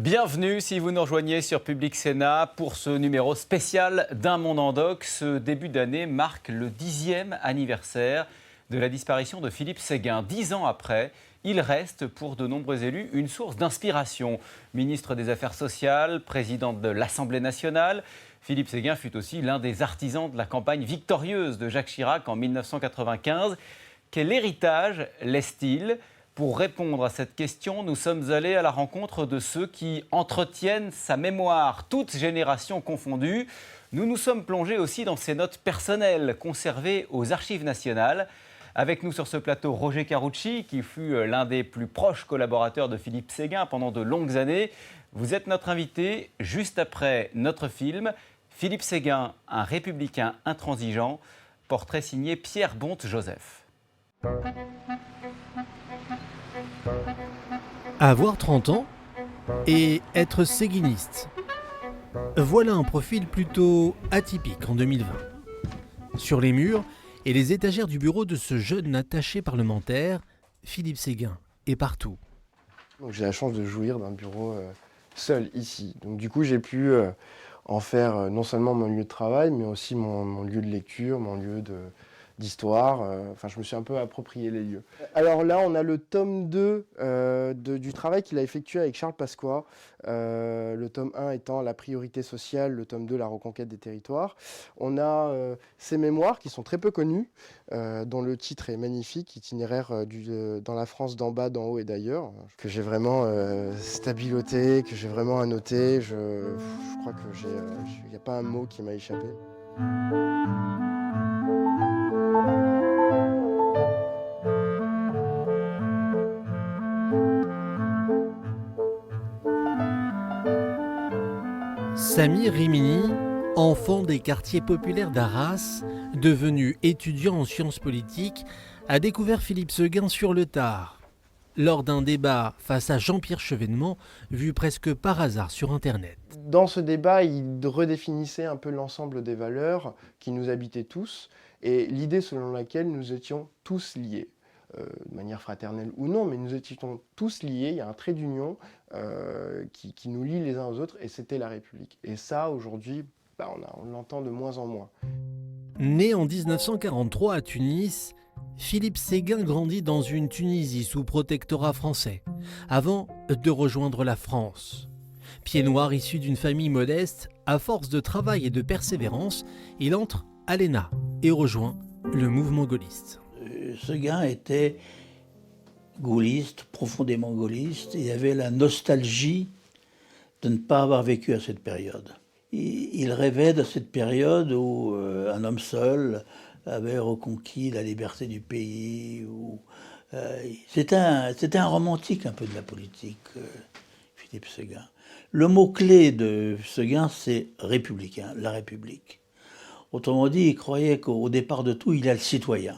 Bienvenue si vous nous rejoignez sur Public Sénat pour ce numéro spécial d'Un monde en doc. Ce début d'année marque le 10e anniversaire de la disparition de Philippe Séguin. 10 ans après, il reste pour de nombreux élus une source d'inspiration. Ministre des Affaires sociales, président de l'Assemblée nationale, Philippe Séguin fut aussi l'un des artisans de la campagne victorieuse de Jacques Chirac en 1995. Quel héritage laisse-t-il ? Pour répondre à cette question, nous sommes allés à la rencontre de ceux qui entretiennent sa mémoire, toutes générations confondues. Nous nous sommes plongés aussi dans ses notes personnelles conservées aux Archives nationales. Avec nous sur ce plateau, Roger Carucci, qui fut l'un des plus proches collaborateurs de Philippe Séguin pendant de longues années. Vous êtes notre invité juste après notre film « Philippe Séguin, un républicain intransigeant », portrait signé Pierre Bonte-Joseph. Avoir 30 ans et être séguiniste. Voilà un profil plutôt atypique en 2020. Sur les murs et les étagères du bureau de ce jeune attaché parlementaire, Philippe Séguin est partout. Donc, j'ai la chance de jouir d'un bureau seul ici. Donc du coup, j'ai pu en faire non seulement mon lieu de travail, mais aussi mon lieu de lecture, mon lieu d'histoire. Enfin, je me suis un peu approprié les lieux. Alors là, on a le tome 2 du travail qu'il a effectué avec Charles Pasqua. Le tome 1 étant la priorité sociale, le tome 2 la reconquête des territoires. On a ses mémoires qui sont très peu connues, dont le titre est magnifique, Itinéraire dans la France d'en bas, d'en haut et d'ailleurs, que j'ai vraiment stabiloté, que j'ai vraiment annoté. Je crois que il n'y a pas un mot qui m'a échappé. Samir Rimini, enfant des quartiers populaires d'Arras, devenu étudiant en sciences politiques, a découvert Philippe Séguin sur le tard, lors d'un débat face à Jean-Pierre Chevènement, vu presque par hasard sur Internet. Dans ce débat, il redéfinissait un peu l'ensemble des valeurs qui nous habitaient tous, et l'idée selon laquelle nous étions tous liés. De manière fraternelle ou non, mais nous étions tous liés, il y a un trait d'union qui nous lie les uns aux autres, et c'était la République. Et ça, aujourd'hui, on l'entend de moins en moins. Né en 1943 à Tunis, Philippe Séguin grandit dans une Tunisie sous protectorat français, avant de rejoindre la France. Pied noir issu d'une famille modeste, à force de travail et de persévérance, il entre à l'ENA et rejoint le mouvement gaulliste. Séguin était gaulliste, profondément gaulliste, et avait la nostalgie de ne pas avoir vécu à cette période. Il rêvait de cette période où un homme seul avait reconquis la liberté du pays. C'était un romantique un peu de la politique, Philippe Séguin. Le mot-clé de Séguin, c'est républicain, la République. Autrement dit, il croyait qu'au départ de tout, il y a le citoyen.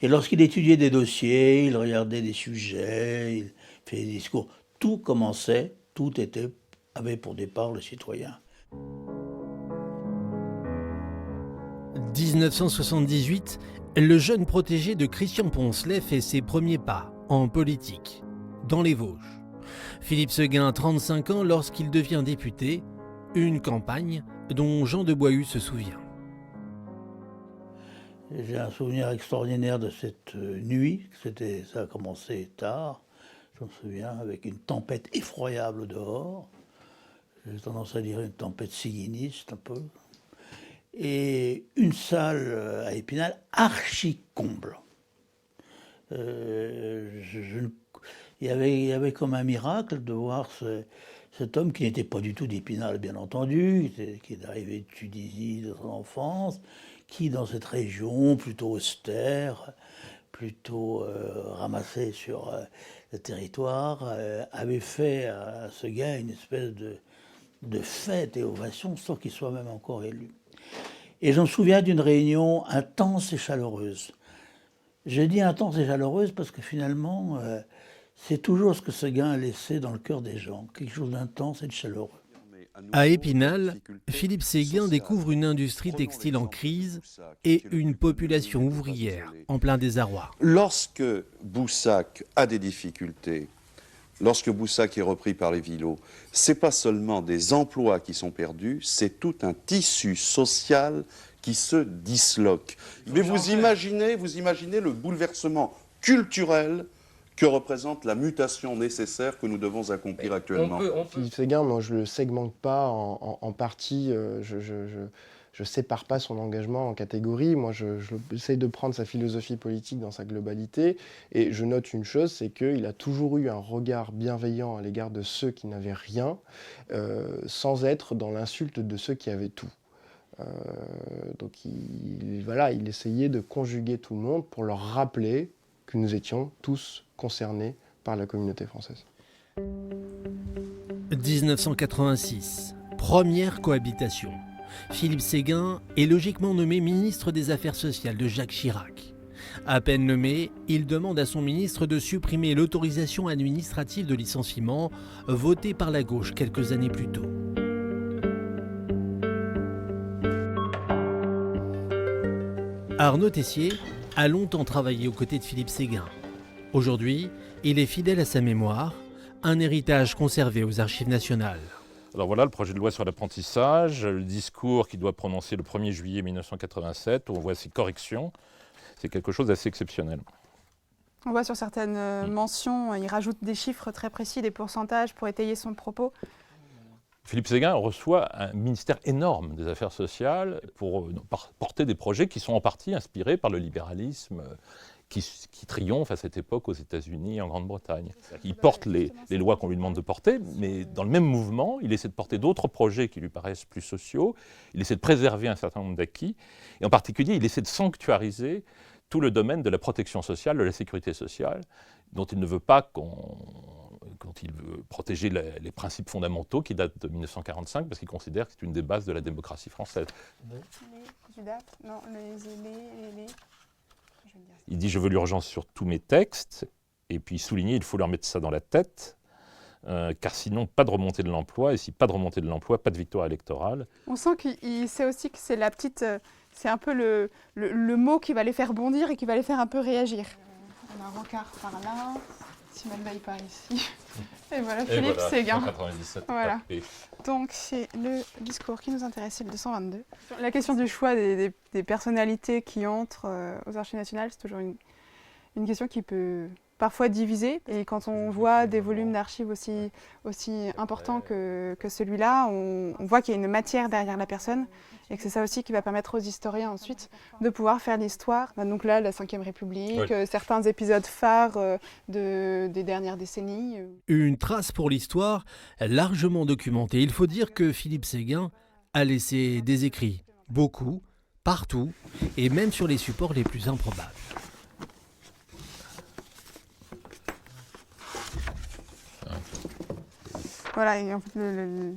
Et lorsqu'il étudiait des dossiers, il regardait des sujets, il faisait des discours, tout commençait, avait pour départ le citoyen. 1978, le jeune protégé de Christian Poncelet fait ses premiers pas en politique, dans les Vosges. Philippe Séguin a 35 ans lorsqu'il devient député, une campagne dont Jean de Boishue se souvient. J'ai un souvenir extraordinaire de cette nuit. Ça a commencé tard, je me souviens, avec une tempête effroyable dehors. J'ai tendance à dire une tempête séguiniste un peu. Et une salle à Épinal archi-comble. Il y avait comme un miracle de voir cet homme qui n'était pas du tout d'Épinal, bien entendu, qui est arrivé de Tunisie de son enfance, qui, dans cette région plutôt austère, plutôt ramassée sur le territoire, avait fait à Séguin une espèce de fête et ovation, sans qu'il soit même encore élu. Et je me souviens d'une réunion intense et chaleureuse. J'ai dit intense et chaleureuse parce que finalement, c'est toujours ce que Séguin a laissé dans le cœur des gens, quelque chose d'intense et de chaleureux. À Épinal, Philippe Séguin découvre une industrie textile en crise et une population ouvrière en plein désarroi. Lorsque Boussac a des difficultés lorsque Boussac est repris par les Villot, c'est pas seulement des emplois qui sont perdus, c'est tout un tissu social qui se disloque. Mais vous imaginez le bouleversement culturel que représente la mutation nécessaire que nous devons accomplir actuellement. Philippe Séguin, moi, je ne le segmente pas en parties. Je sépare pas son engagement en catégories. Moi, j'essaie de prendre sa philosophie politique dans sa globalité. Et je note une chose, c'est qu'il a toujours eu un regard bienveillant à l'égard de ceux qui n'avaient rien, sans être dans l'insulte de ceux qui avaient tout. Donc, il essayait de conjuguer tout le monde pour leur rappeler que nous étions tous concernés par la communauté française. 1986, première cohabitation. Philippe Séguin est logiquement nommé ministre des Affaires sociales de Jacques Chirac. À peine nommé, il demande à son ministre de supprimer l'autorisation administrative de licenciement votée par la gauche quelques années plus tôt. Arnaud Tessier a longtemps travaillé aux côtés de Philippe Séguin. Aujourd'hui, il est fidèle à sa mémoire, un héritage conservé aux Archives nationales. Alors voilà le projet de loi sur l'apprentissage, le discours qu'il doit prononcer le 1er juillet 1987, où on voit ses corrections. C'est quelque chose d'assez exceptionnel. On voit sur certaines mentions, il rajoute des chiffres très précis, des pourcentages pour étayer son propos. Philippe Séguin reçoit un ministère énorme des Affaires sociales pour porter des projets qui sont en partie inspirés par le libéralisme qui triomphe à cette époque aux États-Unis et en Grande-Bretagne. Il porte les lois qu'on lui demande de porter, mais dans le même mouvement, il essaie de porter d'autres projets qui lui paraissent plus sociaux, il essaie de préserver un certain nombre d'acquis, et en particulier, il essaie de sanctuariser tout le domaine de la protection sociale, de la sécurité sociale, dont il ne veut pas quand il veut protéger les principes fondamentaux qui datent de 1945, parce qu'il considère que c'est une des bases de la démocratie française. Il dit « je veux l'urgence sur tous mes textes », et puis souligner « il faut leur mettre ça dans la tête », car sinon, pas de remontée de l'emploi, et si pas de remontée de l'emploi, pas de victoire électorale. On sent qu'il sait aussi que c'est la petite... c'est un peu le mot qui va les faire bondir et qui va les faire un peu réagir. On a un rencard par là, Simone Veil par ici, et voilà Philippe Séguin. 197, voilà. Donc c'est le discours qui nous intéresse, c'est le 222. La question du choix des personnalités qui entrent aux Archives nationales, c'est toujours une question qui peut parfois diviser. Et quand on voit des volumes d'archives aussi importants que celui-là, on voit qu'il y a une matière derrière la personne. Et que c'est ça aussi qui va permettre aux historiens ensuite de pouvoir faire l'histoire. Donc là, la Ve République, certains épisodes phares des dernières décennies. Une trace pour l'histoire largement documentée. Il faut dire que Philippe Séguin a laissé des écrits, beaucoup, partout, et même sur les supports les plus improbables. Voilà, et en fait,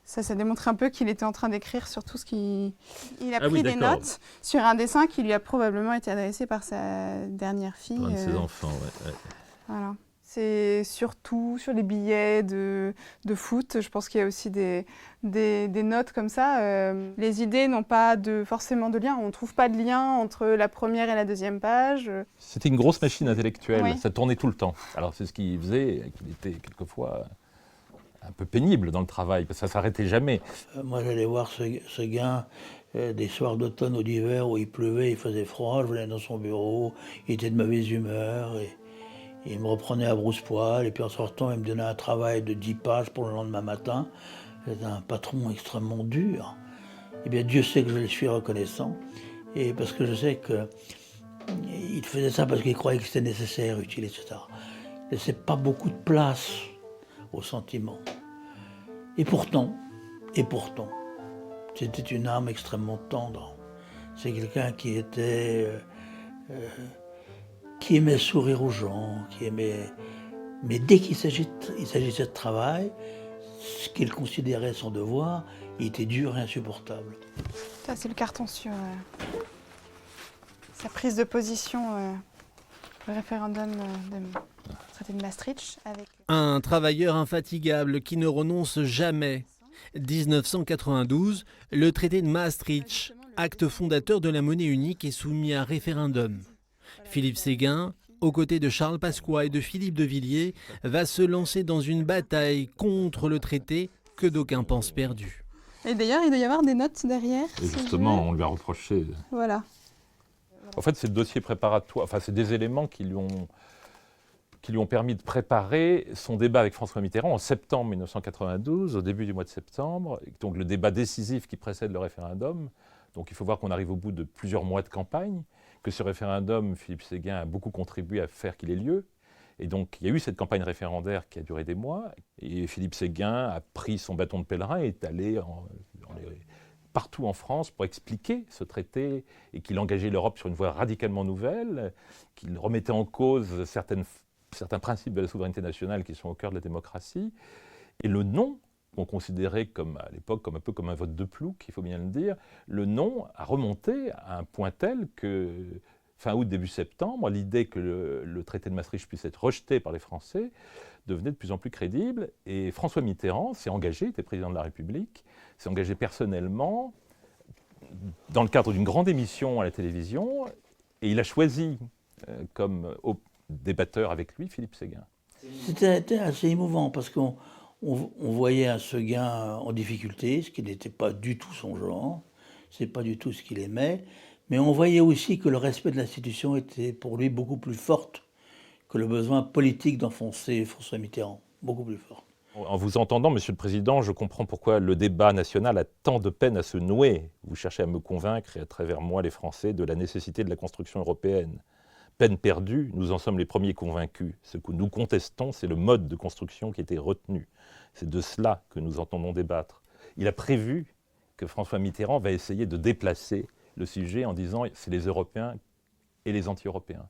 ça démontre un peu qu'il était en train d'écrire sur tout ce qui... Il a pris des notes sur un dessin qui lui a probablement été adressé par sa dernière fille. Un de ses enfants, ouais. Voilà. C'est surtout sur les billets de foot. Je pense qu'il y a aussi des notes comme ça. Les idées n'ont pas forcément de lien. On ne trouve pas de lien entre la première et la deuxième page. C'était une grosse machine intellectuelle. Oui. Ça tournait tout le temps. Alors c'est ce qu'il faisait, qu'il était quelquefois un peu pénible dans le travail, parce que ça ne s'arrêtait jamais. Moi, j'allais voir Séguin des soirs d'automne ou d'hiver où il pleuvait, il faisait froid, je venais dans son bureau, il était de mauvaise humeur, et il me reprenait à brousse-poil, et puis en sortant, il me donnait un travail de 10 pages pour le lendemain matin. C'était un patron extrêmement dur. Eh bien, Dieu sait que je lui suis reconnaissant, et parce que je sais qu'il faisait ça parce qu'il croyait que c'était nécessaire, utile, etc. Il ne laissait pas beaucoup de place aux sentiments. Et pourtant, c'était une âme extrêmement tendre. C'est quelqu'un qui aimait sourire aux gens, mais dès qu'il s'agissait de travail, ce qu'il considérait son devoir, il était dur et insupportable. Ça, c'est le carton sur sa prise de position le référendum du traité de Maastricht. Un travailleur infatigable qui ne renonce jamais. 1992, le traité de Maastricht, acte fondateur de la monnaie unique, est soumis à référendum. Philippe Séguin aux côtés de Charles Pasqua et de Philippe de Villiers, va se lancer dans une bataille contre le traité que d'aucuns pensent perdu. Et d'ailleurs, il doit y avoir des notes derrière. Et justement, on lui a reproché. Voilà. En fait, c'est le dossier préparatoire, enfin, c'est des éléments qui lui ont permis de préparer son débat avec François Mitterrand en septembre 1992, au début du mois de septembre, donc le débat décisif qui précède le référendum. Donc il faut voir qu'on arrive au bout de plusieurs mois de campagne, que ce référendum, Philippe Séguin a beaucoup contribué à faire qu'il ait lieu. Et donc il y a eu cette campagne référendaire qui a duré des mois, et Philippe Séguin a pris son bâton de pèlerin et est allé partout en France pour expliquer ce traité et qu'il engageait l'Europe sur une voie radicalement nouvelle, qu'il remettait en cause certains principes de la souveraineté nationale qui sont au cœur de la démocratie. Et le non, qu'on considérait à l'époque un peu comme un vote de plouc, il faut bien le dire, le non a remonté à un point tel que, fin août, début septembre, l'idée que le traité de Maastricht puisse être rejeté par les Français devenait de plus en plus crédible. Et François Mitterrand s'est engagé, était président de la République, s'est engagé personnellement dans le cadre d'une grande émission à la télévision, et il a choisi comme débatteur avec lui Philippe Séguin. C'était assez émouvant parce qu'on voyait un Séguin en difficulté, ce qui n'était pas du tout son genre, c'est pas du tout ce qu'il aimait, mais on voyait aussi que le respect de l'institution était pour lui beaucoup plus fort que le besoin politique d'enfoncer François Mitterrand, beaucoup plus fort. En vous entendant, Monsieur le Président, je comprends pourquoi le débat national a tant de peine à se nouer. Vous cherchez à me convaincre, et à travers moi les Français, de la nécessité de la construction européenne. Peine perdue, nous en sommes les premiers convaincus. Ce que nous contestons, c'est le mode de construction qui était retenu. C'est de cela que nous entendons débattre. Il a prévu que François Mitterrand va essayer de déplacer le sujet en disant « c'est les Européens et les anti-européens ».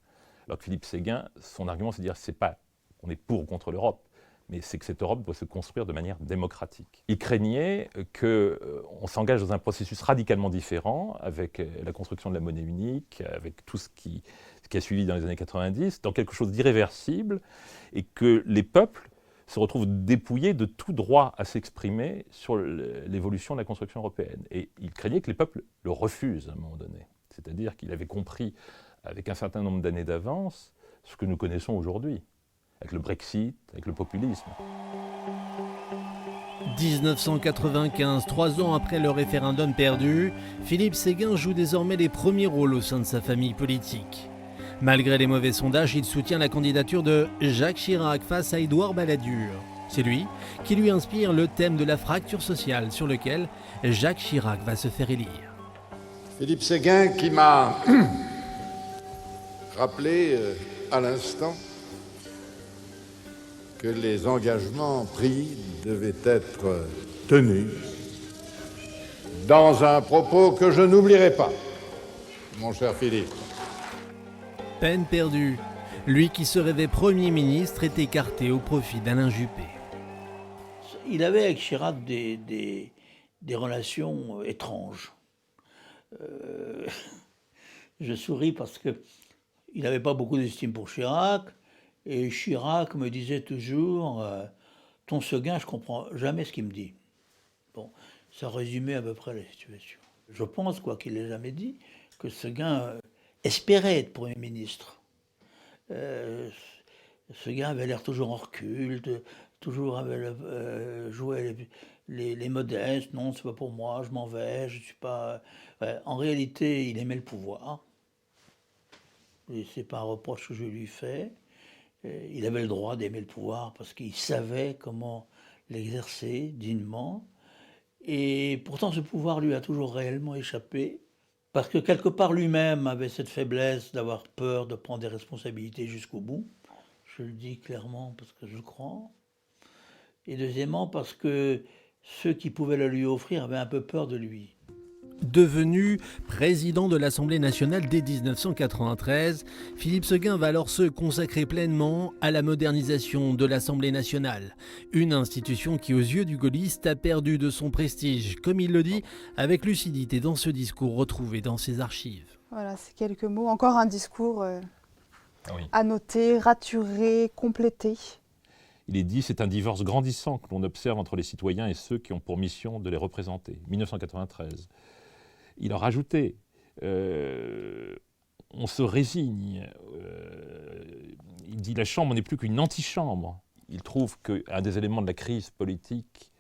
Alors que Philippe Séguin, son argument, c'est de dire « c'est pas qu'on est pour ou contre l'Europe ». Mais c'est que cette Europe doit se construire de manière démocratique. Il craignait qu'on s'engage dans un processus radicalement différent avec la construction de la monnaie unique, avec tout ce qui a suivi dans les années 90, dans quelque chose d'irréversible, et que les peuples se retrouvent dépouillés de tout droit à s'exprimer sur l'évolution de la construction européenne. Et il craignait que les peuples le refusent à un moment donné. C'est-à-dire qu'il avait compris, avec un certain nombre d'années d'avance, ce que nous connaissons aujourd'hui, avec le Brexit, avec le populisme. 1995, 3 ans après le référendum perdu, Philippe Séguin joue désormais les premiers rôles au sein de sa famille politique. Malgré les mauvais sondages, il soutient la candidature de Jacques Chirac face à Édouard Balladur. C'est lui qui lui inspire le thème de la fracture sociale sur lequel Jacques Chirac va se faire élire. Philippe Séguin qui m'a rappelé à l'instant que les engagements pris devaient être tenus dans un propos que je n'oublierai pas, mon cher Philippe. Peine perdue. Lui qui se rêvait Premier ministre est écarté au profit d'Alain Juppé. Il avait avec Chirac des relations étranges. Je souris parce qu'il n'avait pas beaucoup d'estime pour Chirac. Et Chirac me disait toujours « Ton Séguin, je ne comprends jamais ce qu'il me dit. » Bon, ça résumait à peu près la situation. Je pense, quoi qu'il l'ait jamais dit, que Séguin espérait être Premier ministre. Séguin avait l'air toujours en recul, toujours jouait les modestes. « Non, c'est pas pour moi, je m'en vais, je suis pas... » En réalité, il aimait le pouvoir. Et c'est pas un reproche que je lui fais. Il avait le droit d'aimer le pouvoir parce qu'il savait comment l'exercer dignement. Et pourtant, ce pouvoir lui a toujours réellement échappé parce que quelque part lui-même avait cette faiblesse d'avoir peur de prendre des responsabilités jusqu'au bout. Je le dis clairement parce que je crois. Et deuxièmement, parce que ceux qui pouvaient le lui offrir avaient un peu peur de lui. Devenu président de l'Assemblée nationale dès 1993, Philippe Séguin va alors se consacrer pleinement à la modernisation de l'Assemblée nationale. Une institution qui, aux yeux du gaulliste, a perdu de son prestige, comme il le dit avec lucidité dans ce discours retrouvé dans ses archives. Voilà, c'est quelques mots. Encore un discours Oui. annoté, raturé, complété. Il est dit, c'est un divorce grandissant que l'on observe entre les citoyens et ceux qui ont pour mission de les représenter. 1993. Il a rajouté, on se résigne, il dit « La Chambre n'est plus qu'une antichambre ». Il trouve qu'un des éléments de la crise politique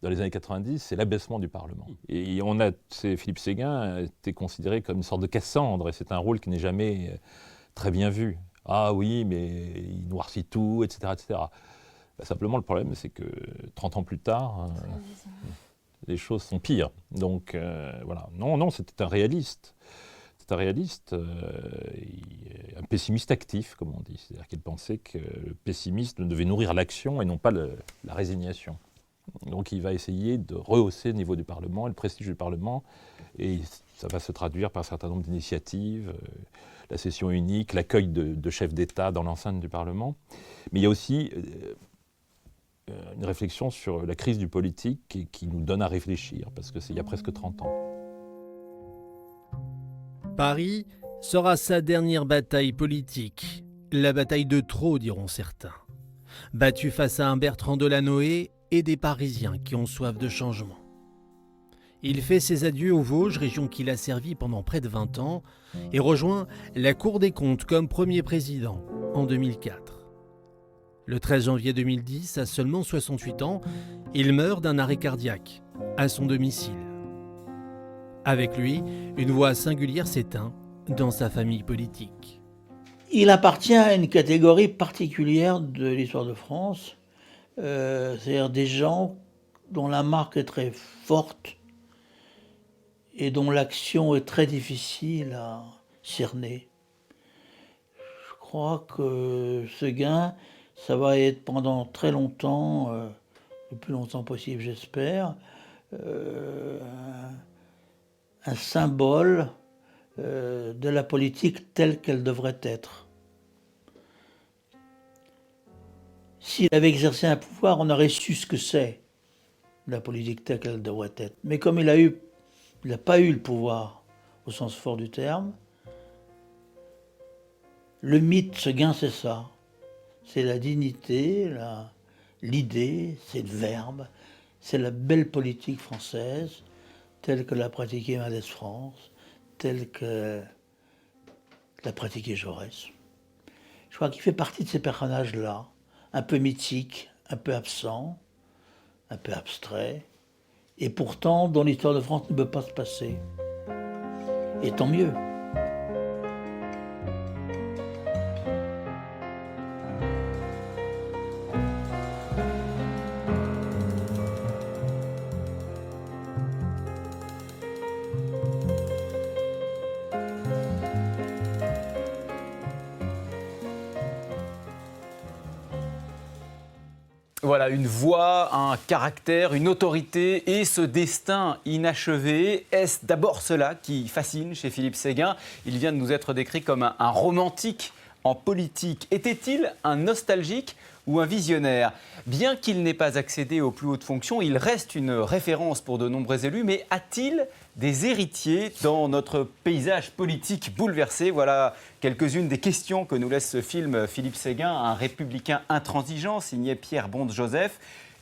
dans les années 90, c'est l'abaissement du Parlement. Et Philippe Séguin a été considéré comme une sorte de Cassandre, et c'est un rôle qui n'est jamais très bien vu. Ah oui, mais il noircit tout, etc. etc. Simplement, le problème, c'est que 30 ans plus tard, les choses sont pires. Donc, voilà. Non, c'était un réaliste. C'est un réaliste, un pessimiste actif, comme on dit. C'est-à-dire qu'il pensait que le pessimisme devait nourrir l'action et non pas la résignation. Donc, il va essayer de rehausser le niveau du Parlement et le prestige du Parlement. Et ça va se traduire par un certain nombre d'initiatives, la session unique, l'accueil de chefs d'État dans l'enceinte du Parlement. Mais il y a aussi une réflexion sur la crise du politique qui nous donne à réfléchir, parce que c'est il y a presque 30 ans. Paris sera sa dernière bataille politique. La bataille de trop, diront certains. Battu face à un Bertrand Delanoë et des Parisiens qui ont soif de changement. Il fait ses adieux aux Vosges, région qu'il a servi pendant près de 20 ans, et rejoint la Cour des comptes comme premier président en 2004. Le 13 janvier 2010, à seulement 68 ans, il meurt d'un arrêt cardiaque à son domicile. Avec lui, une voix singulière s'éteint dans sa famille politique. Il appartient à une catégorie particulière de l'histoire de France, c'est-à-dire des gens dont la marque est très forte et dont l'action est très difficile à cerner. Je crois que Séguin, ça va être pendant très longtemps, le plus longtemps possible j'espère, un symbole de la politique telle qu'elle devrait être. S'il avait exercé un pouvoir, on aurait su ce que c'est, la politique telle qu'elle devrait être. Mais comme il n'a pas eu le pouvoir au sens fort du terme, le mythe Séguin, c'est ça. C'est la dignité, l'idée, c'est le verbe, c'est la belle politique française, telle que l'a pratiquée Mendès France, telle que l'a pratiquée Jaurès. Je crois qu'il fait partie de ces personnages-là, un peu mythiques, un peu absents, un peu abstraits, et pourtant dont l'histoire de France ne peut pas se passer. Et tant mieux. Voilà, une voix, un caractère, une autorité et ce destin inachevé. Est-ce d'abord cela qui fascine chez Philippe Séguin? Il vient de nous être décrit comme un romantique en politique. Était-il un nostalgique ou un visionnaire? Bien qu'il n'ait pas accédé aux plus hautes fonctions, il reste une référence pour de nombreux élus. Mais a-t-il des héritiers dans notre paysage politique bouleversé? Voilà quelques-unes des questions que nous laisse ce film Philippe Séguin, un républicain intransigeant, signé Pierre Bonde-Joseph.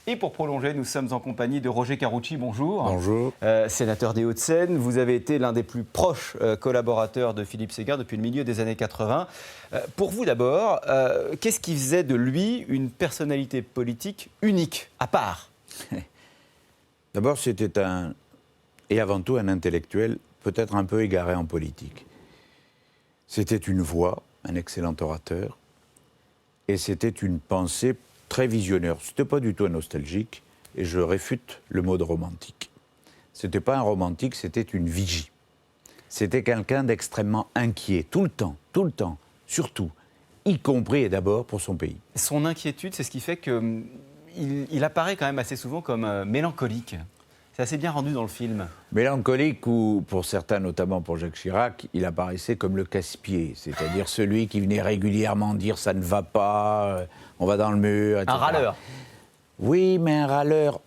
Et pour prolonger, nous sommes en compagnie de Roger Carucci. Bonjour. Bonjour. Sénateur des Hauts-de-Seine, vous avez été l'un des plus proches collaborateurs de Philippe Séguin depuis le milieu des années 80. Pour vous d'abord, qu'est-ce qui faisait de lui une personnalité politique unique, à part? D'abord, c'était et avant tout un intellectuel, peut-être un peu égaré en politique. C'était une voix, un excellent orateur, et c'était une pensée très visionnaire. C'était pas du tout un nostalgique, et je réfute le mot de romantique. C'était pas un romantique, c'était une vigie. C'était quelqu'un d'extrêmement inquiet, tout le temps, surtout, y compris et d'abord pour son pays. Son inquiétude, c'est ce qui fait qu'il apparaît quand même assez souvent comme mélancolique. C'est assez bien rendu dans le film. Mélancolique ou, pour certains, notamment pour Jacques Chirac, il apparaissait comme le casse-pied, c'est-à-dire celui qui venait régulièrement dire « ça ne va pas, on va dans le mur », etc. Un râleur. Oui, mais un râleur,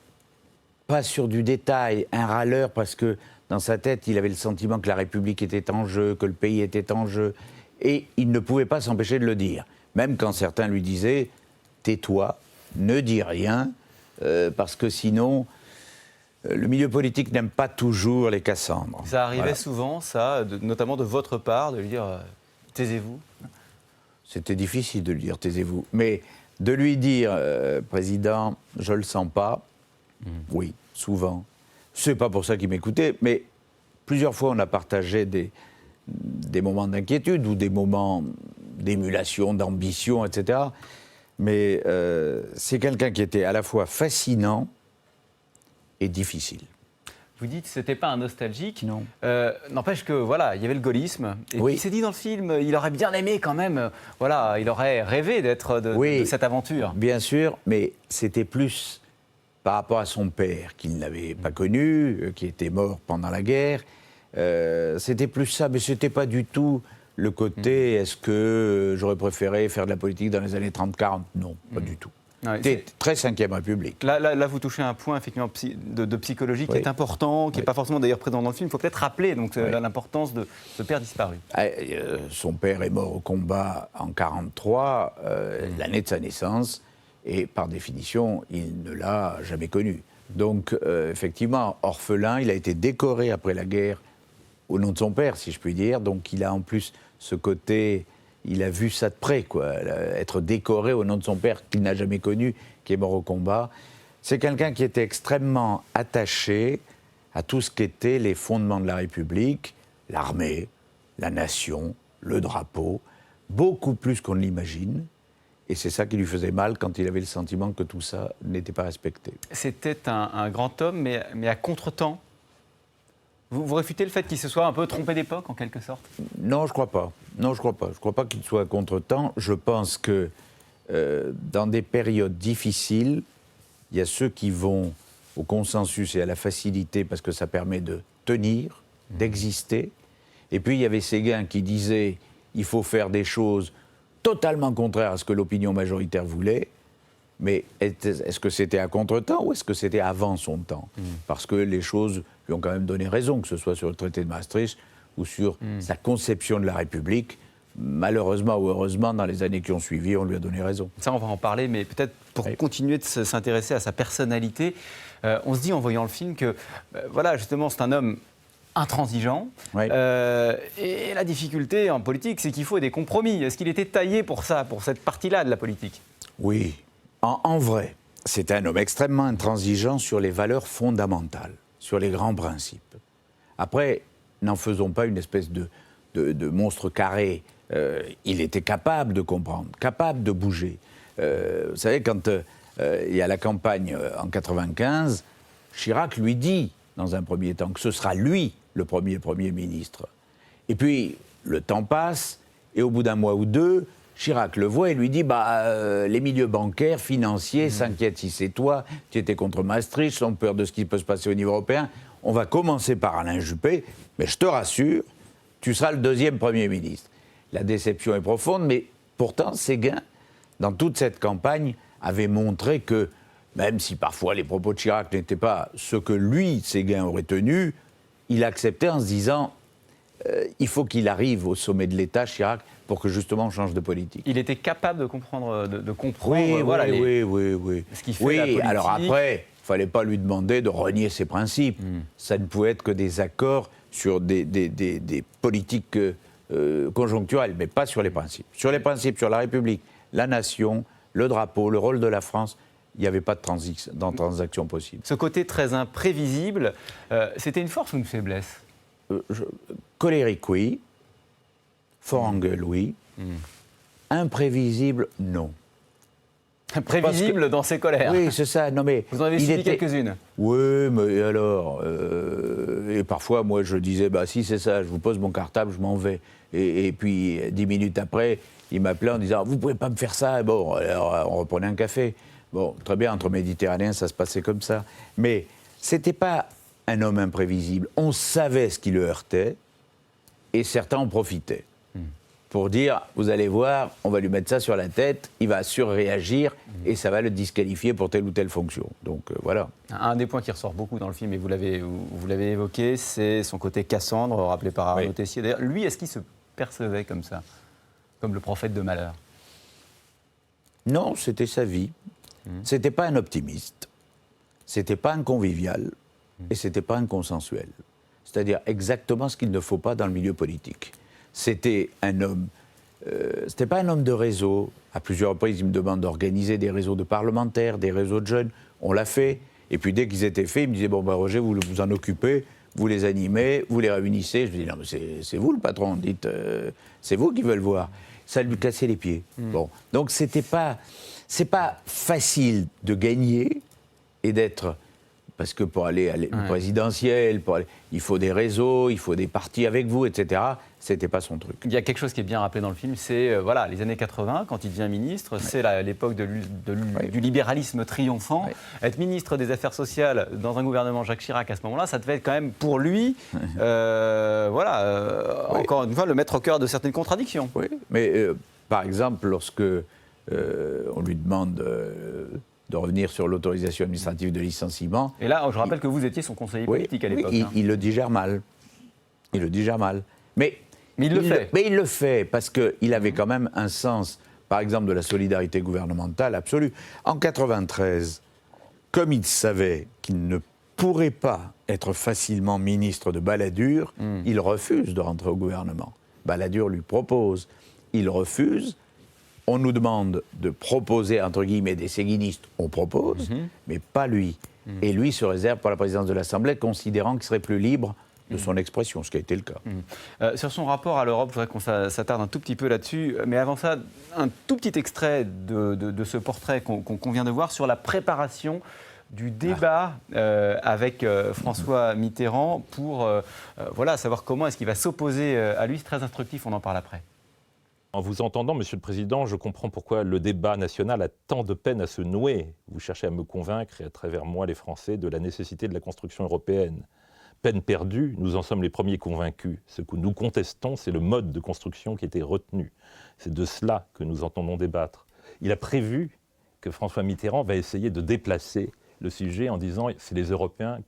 pas sur du détail, un râleur parce que dans sa tête, il avait le sentiment que la République était en jeu, que le pays était en jeu, et il ne pouvait pas s'empêcher de le dire. Même quand certains lui disaient « tais-toi, ne dis rien, parce que sinon... » Le milieu politique n'aime pas toujours les Cassandres. Ça arrivait souvent, ça, notamment de votre part, de lui dire « taisez-vous ». C'était difficile de lui dire taisez-vous. Mais de lui dire, président, je le sens pas, oui, souvent. C'est pas pour ça qu'il m'écoutait, mais plusieurs fois on a partagé des moments d'inquiétude ou des moments d'émulation, d'ambition, etc. Mais c'est quelqu'un qui était à la fois fascinant et difficile. Vous dites que ce n'était pas un nostalgique. Non. N'empêche que, voilà, il y avait le gaullisme. Et Oui. il s'est dit dans le film, il aurait bien aimé quand même, voilà, il aurait rêvé d'être de cette aventure. Bien sûr, mais c'était plus par rapport à son père, qu'il n'avait pas connu, qui était mort pendant la guerre. C'était plus ça, mais c'était pas du tout le côté est-ce que j'aurais préféré faire de la politique dans les années 30-40 ? Non, pas du tout. Ouais, C'était très 5e République. Là, vous touchez un point effectivement de psychologie qui Oui. est important, qui n'est Oui. pas forcément d'ailleurs présent dans le film. Il faut peut-être rappeler donc, l'importance de ce père disparu. Son père est mort au combat en 1943, l'année de sa naissance, et par définition, il ne l'a jamais connu. Donc, effectivement, orphelin, il a été décoré après la guerre au nom de son père, si je puis dire. Donc, il a en plus ce côté, il a vu ça de près, quoi, être décoré au nom de son père qu'il n'a jamais connu, qui est mort au combat. C'est quelqu'un qui était extrêmement attaché à tout ce qu'étaient les fondements de la République, l'armée, la nation, le drapeau, beaucoup plus qu'on ne l'imagine. Et c'est ça qui lui faisait mal quand il avait le sentiment que tout ça n'était pas respecté. C'était un grand homme, mais à contre-temps. Vous réfutez le fait qu'il se soit un peu trompé d'époque, en quelque sorte ? Non, je ne crois pas. Non, je crois pas. Je crois pas qu'il soit à contre-temps. Je pense que dans des périodes difficiles, il y a ceux qui vont au consensus et à la facilité parce que ça permet de tenir, d'exister. Et puis il y avait Séguin qui disait il faut faire des choses totalement contraires à ce que l'opinion majoritaire voulait. Mais est-ce que c'était à contre-temps ou est-ce que c'était avant son temps ? Parce que les choses lui ont quand même donné raison, que ce soit sur le traité de Maastricht ou sur sa conception de la République. Malheureusement ou heureusement, dans les années qui ont suivi, on lui a donné raison. Ça, on va en parler, mais peut-être pour continuer de s'intéresser à sa personnalité, on se dit en voyant le film que, voilà, justement, c'est un homme intransigeant. Oui. Et la difficulté en politique, c'est qu'il faut des compromis. Est-ce qu'il était taillé pour ça, pour cette partie-là de la politique ? Oui. En vrai, c'est un homme extrêmement intransigeant sur les valeurs fondamentales, sur les grands principes. Après, n'en faisons pas une espèce de monstre carré. Il était capable de comprendre, capable de bouger. Vous savez, quand il y a la campagne en 1995, Chirac lui dit, dans un premier temps, que ce sera lui le Premier ministre. Et puis, le temps passe, et au bout d'un mois ou deux, Chirac le voit et lui dit les milieux bancaires, financiers s'inquiètent si c'est toi, tu étais contre Maastricht, ils ont peur de ce qui peut se passer au niveau européen. On va commencer par Alain Juppé, mais je te rassure, tu seras le deuxième Premier ministre. La déception est profonde, mais pourtant, Séguin, dans toute cette campagne, avait montré que, même si parfois les propos de Chirac n'étaient pas ce que lui, Séguin, aurait tenu, il acceptait en se disant il faut qu'il arrive au sommet de l'État, Chirac, pour que justement on change de politique. Il était capable de comprendre, Oui, voilà, oui. ce qui fait la politique. Alors après, il ne fallait pas lui demander de renier ses principes. Ça ne pouvait être que des accords sur des politiques conjoncturelles, mais pas sur les principes. Sur les principes, sur la République, la nation, le drapeau, le rôle de la France, il n'y avait pas de transaction possible. Ce côté très imprévisible, c'était une force ou une faiblesse ? Colérique, oui. Fort en gueule, oui. Imprévisible, non. Prévisible dans ses colères. Oui, c'est ça. Non, mais vous en avez suivi quelques-unes. Oui, mais alors... et parfois, moi, je disais, si c'est ça, je vous pose mon cartable, je m'en vais. Et puis, 10 minutes après, il m'appelait en disant, vous ne pouvez pas me faire ça. Bon, alors, on reprenait un café. Bon, très bien, entre Méditerranéens, ça se passait comme ça. Mais ce n'était pas un homme imprévisible. On savait ce qui le heurtait, et certains en profitaient. Pour dire, vous allez voir, on va lui mettre ça sur la tête, il va surréagir et ça va le disqualifier pour telle ou telle fonction. Donc voilà. Un des points qui ressort beaucoup dans le film, et vous l'avez évoqué, c'est son côté Cassandre, rappelé par Arnaud Tessier. D'ailleurs, lui, est-ce qu'il se percevait comme ça, comme le prophète de malheur ? Non, c'était sa vie. C'était pas un optimiste, c'était pas un convivial et c'était pas un consensuel. C'est-à-dire exactement ce qu'il ne faut pas dans le milieu politique. C'était un homme c'était pas un homme de réseau. À plusieurs reprises, il me demande d'organiser des réseaux de parlementaires, des réseaux de jeunes. On l'a fait. Et puis dès qu'ils étaient faits, il me disait, bon, Roger, vous vous en occupez, vous les animez, vous les réunissez. Je lui dis, non, mais c'est vous le patron, dites, c'est vous qui veulent le voir. Ça lui cassait les pieds. Bon. Donc c'est pas facile de gagner et d'être... Parce que pour aller à présidentielle, il faut des réseaux, il faut des partis avec vous, etc. C'était pas son truc. Il y a quelque chose qui est bien rappelé dans le film, c'est les années 80, quand il devient ministre, c'est l'époque du libéralisme triomphant. Être ministre des Affaires sociales dans un gouvernement Jacques Chirac à ce moment-là, ça devait être quand même pour lui, encore une fois, le mettre au cœur de certaines contradictions. Oui, mais par exemple, lorsque on lui demande... de revenir sur l'autorisation administrative de licenciement. Et là, je rappelle que vous étiez son conseiller politique à l'époque. Il le digère mal. Il le digère mal. Mais il le fait. Mais il le fait, parce qu'il avait quand même un sens, par exemple, de la solidarité gouvernementale absolue. En 1993, comme il savait qu'il ne pourrait pas être facilement ministre de Balladur, il refuse de rentrer au gouvernement. Balladur lui propose. Il refuse. On nous demande de proposer, entre guillemets, des séguinistes, on propose, mais pas lui. Et lui se réserve pour la présidence de l'Assemblée, considérant qu'il serait plus libre de son expression, ce qui a été le cas. Sur son rapport à l'Europe, je voudrais qu'on s'attarde un tout petit peu là-dessus, mais avant ça, un tout petit extrait de ce portrait qu'on vient de voir sur la préparation du débat avec François Mitterrand pour savoir comment est-ce qu'il va s'opposer à lui. C'est très instructif, on en parle après. En vous entendant, Monsieur le Président, je comprends pourquoi le débat national a tant de peine à se nouer. Vous cherchez à me convaincre, et à travers moi les Français, de la nécessité de la construction européenne. Peine perdue, nous en sommes les premiers convaincus. Ce que nous contestons, c'est le mode de construction qui était retenu. C'est de cela que nous entendons débattre. Il a prévu que François Mitterrand va essayer de déplacer le sujet en disant « c'est les Européens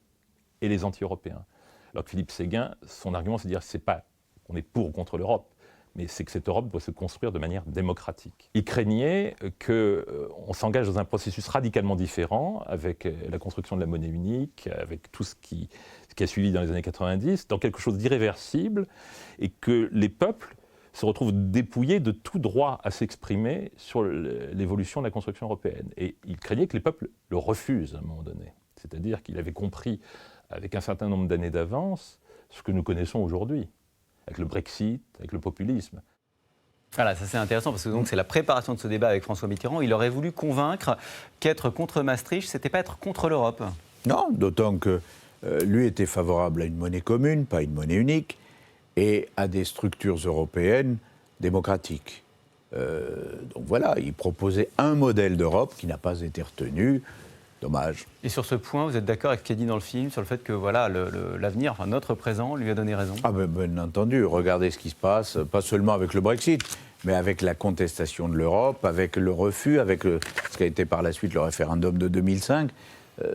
et les anti-européens ». Alors que Philippe Séguin, son argument, c'est de dire « c'est pas qu'on est pour ou contre l'Europe ». Mais c'est que cette Europe doit se construire de manière démocratique. Il craignait qu'on s'engage dans un processus radicalement différent avec la construction de la monnaie unique, avec tout ce qui a suivi dans les années 90, dans quelque chose d'irréversible, et que les peuples se retrouvent dépouillés de tout droit à s'exprimer sur l'évolution de la construction européenne. Et il craignait que les peuples le refusent à un moment donné. C'est-à-dire qu'il avait compris, avec un certain nombre d'années d'avance, ce que nous connaissons aujourd'hui. Avec le Brexit, avec le populisme. Voilà, ça c'est intéressant parce que donc c'est la préparation de ce débat avec François Mitterrand. Il aurait voulu convaincre qu'être contre Maastricht, c'était pas être contre l'Europe. Non, d'autant que lui était favorable à une monnaie commune, pas une monnaie unique, et à des structures européennes démocratiques. Donc voilà, il proposait un modèle d'Europe qui n'a pas été retenu. Dommage. Et sur ce point, vous êtes d'accord avec ce qui est dit dans le film, sur le fait que l'avenir, enfin notre présent, lui a donné raison? Ah ben, bien entendu, regardez ce qui se passe, pas seulement avec le Brexit, mais avec la contestation de l'Europe, avec le refus, avec ce qui a été par la suite le référendum de 2005.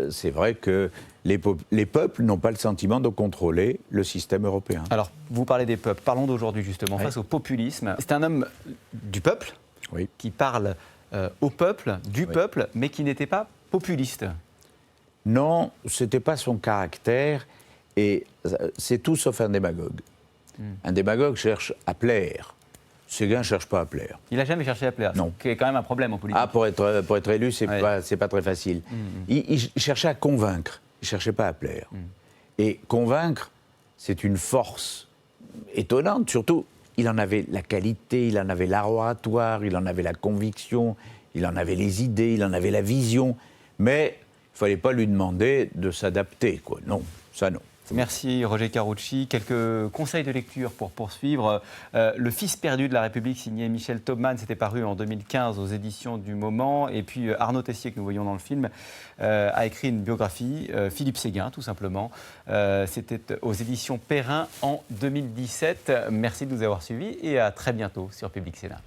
C'est vrai que les peuples n'ont pas le sentiment de contrôler le système européen. Alors, vous parlez des peuples, parlons d'aujourd'hui justement, face au populisme. C'est un homme du peuple, qui parle au peuple, du peuple, mais qui n'était pas populiste. Non, ce n'était pas son caractère, et c'est tout sauf un démagogue. Un démagogue cherche à plaire. Séguin ne cherche pas à plaire. Il n'a jamais cherché à plaire, non. Ce qui est quand même un problème en politique. Ah, pour être élu, c'est pas très facile. Il cherchait à convaincre, il ne cherchait pas à plaire. Et convaincre, c'est une force étonnante, surtout, il en avait la qualité, il en avait l'art oratoire, il en avait la conviction, il en avait les idées, il en avait la vision, mais il ne fallait pas lui demander de s'adapter, quoi. Non, ça non. Merci Roger Carucci. Quelques conseils de lecture pour poursuivre. Le Fils perdu de la République, signé Michel Taubman, c'était paru en 2015 aux éditions du Moment. Et puis Arnaud Tessier, que nous voyons dans le film, a écrit une biographie, Philippe Séguin, tout simplement. C'était aux éditions Perrin en 2017. Merci de nous avoir suivis et à très bientôt sur Public Sénat.